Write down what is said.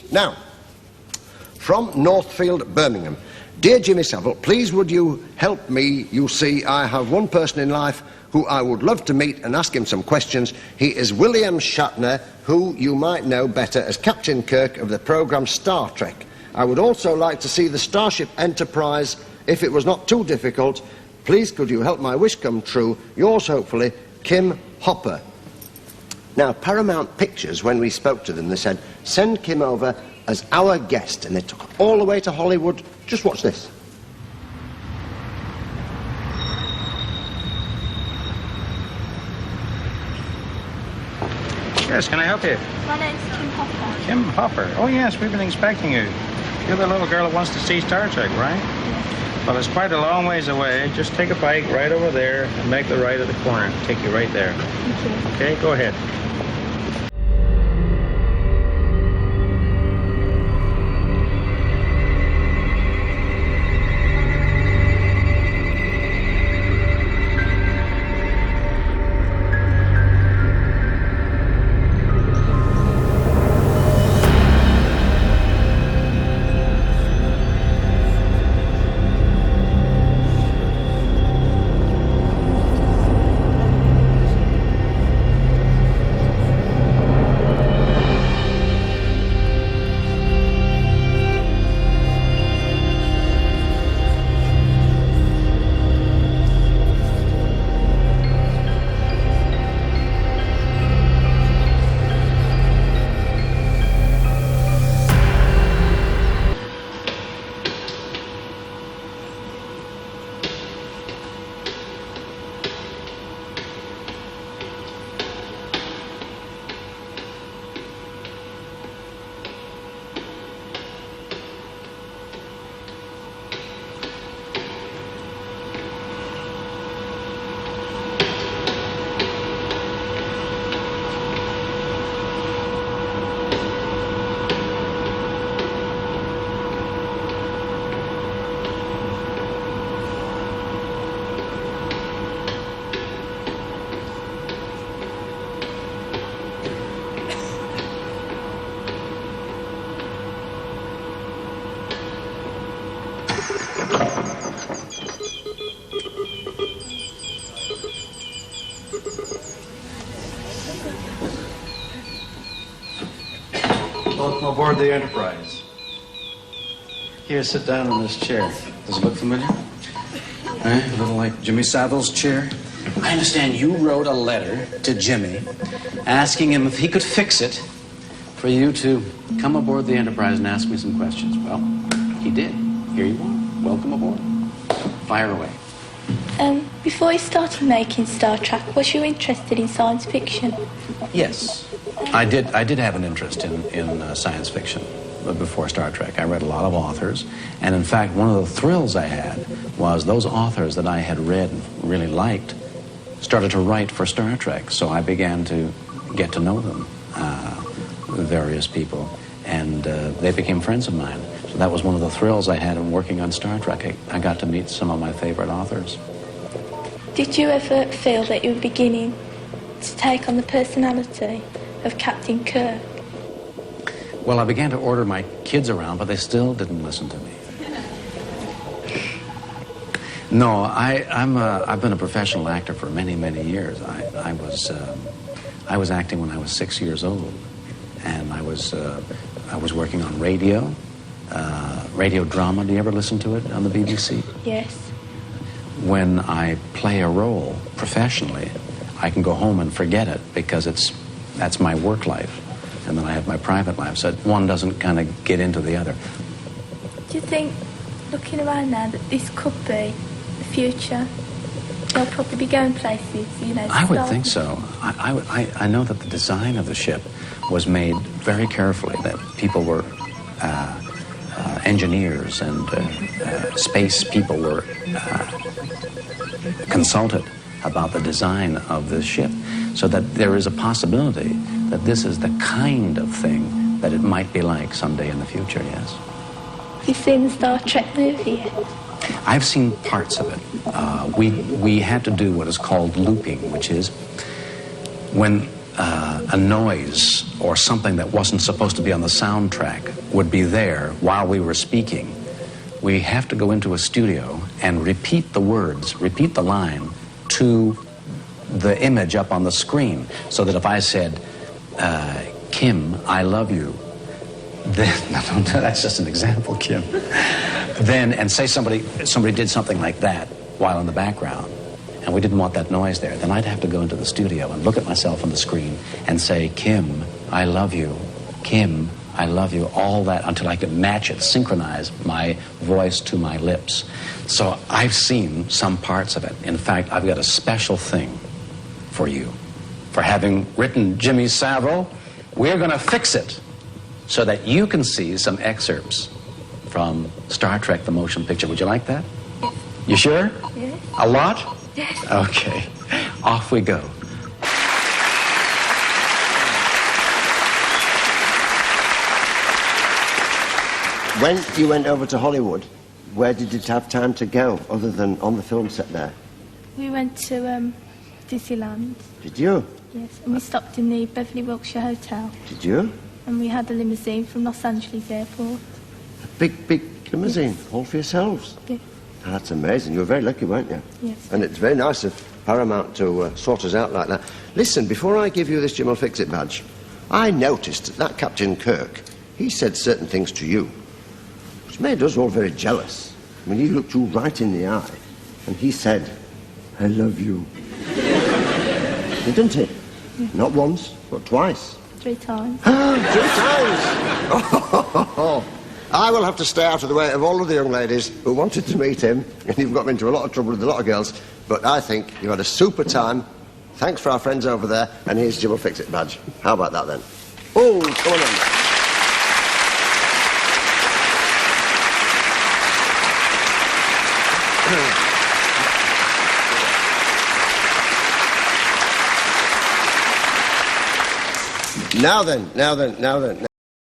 much. Now, from Northfield, Birmingham. Dear Jimmy Savile, please would you help me? You see, I have one person in life who I would love to meet and ask him some questions. He is William Shatner, who you might know better as Captain Kirk of the programme Star Trek. I would also like to see the Starship Enterprise if it was not too difficult. Please could you help my wish come true? Yours hopefully, Kim Hopper. Now, Paramount Pictures, when we spoke to them, they said, send Kim over as our guest, and they took all the way to Hollywood. Just watch this. Yes, can I help you? My name's Kim Hopper. Kim Hopper. Oh, yes, we've been expecting you. You're the little girl that wants to see Star Trek, right? Yes. Well, it's quite a long ways away. Just take a bike right over there and make the right at the corner. Take you right there. Thank you. Okay, go ahead. Welcome aboard the Enterprise. Here, sit down in this chair. Does it look familiar? A little like Jimmy Savile's chair. I understand you wrote a letter to Jimmy asking him if he could fix it for you to come aboard the Enterprise and ask me some questions. Well, he did. Here you are. Welcome aboard. Fire away. Before you started making Star Trek, was you interested in science fiction? Yes. I did have an interest in science fiction before Star Trek. I read a lot of authors, and in fact, one of the thrills I had was those authors that I had read and really liked started to write for Star Trek, so I began to get to know them, various people, and they became friends of mine. So that was one of the thrills I had in working on Star Trek. I got to meet some of my favorite authors. Did you ever feel that you were beginning to take on the personality of Captain Kirk? Well, I began to order my kids around, but they still didn't listen to me. No, I've been a professional actor for many, many years. I was acting when I was 6 years old, and I was working on radio drama. Do you ever listen to it on the BBC? Yes. When I play a role professionally, I can go home and forget it because that's my work life, and then I have my private life, so one doesn't kind of get into the other. Do you think, looking around now, that this could be the future? They'll probably be going places, you know. I would think so. I know that the design of the ship was made very carefully, that people were engineers and space people were consulted about the design of this ship, so that there is a possibility that this is the kind of thing that it might be like someday in the future, yes. Have you seen the Star Trek movie yet? I've seen parts of it. We had to do what is called looping, which is when a noise or something that wasn't supposed to be on the soundtrack would be there while we were speaking, we have to go into a studio and repeat the words, repeat the line to the image up on the screen, so that if I said, Kim, I love you, then, no, that's just an example, Kim. Then, and say somebody did something like that while in the background, and we didn't want that noise there, then I'd have to go into the studio and look at myself on the screen and say, Kim, I love you. Kim, I love you. All that until I could match it, synchronize my voice to my lips. So I've seen some parts of it. In fact, I've got a special thing for you. For having written Jimmy Savile, we're going to fix it so that you can see some excerpts from Star Trek the Motion Picture. Would you like that? You sure? Yes. A lot? Yes. Okay. Off we go. When you went over to Hollywood, where did you have time to go other than on the film set there? We went to Disneyland. Did you? Yes, and we stopped in the Beverly Wilshire Hotel. Did you? And we had a limousine from Los Angeles Airport. A big limousine, all for yourselves? Yeah. Oh, that's amazing. You were very lucky, weren't you? Yes. And it's very nice of Paramount to sort us out like that. Listen, before I give you this Jim will Fix It badge, I noticed that Captain Kirk, he said certain things to you, which made us all very jealous. I mean, he looked you right in the eye, and he said, I love you. Didn't he? Yeah. Not once, but twice. 3 times. 3 times! Oh, I will have to stay out of the way of all of the young ladies who wanted to meet him, and you've got me into a lot of trouble with a lot of girls, but I think you had a super time. Thanks for our friends over there, and here's Jim will Fix It badge. How about that then? Oh, come on then. Now then.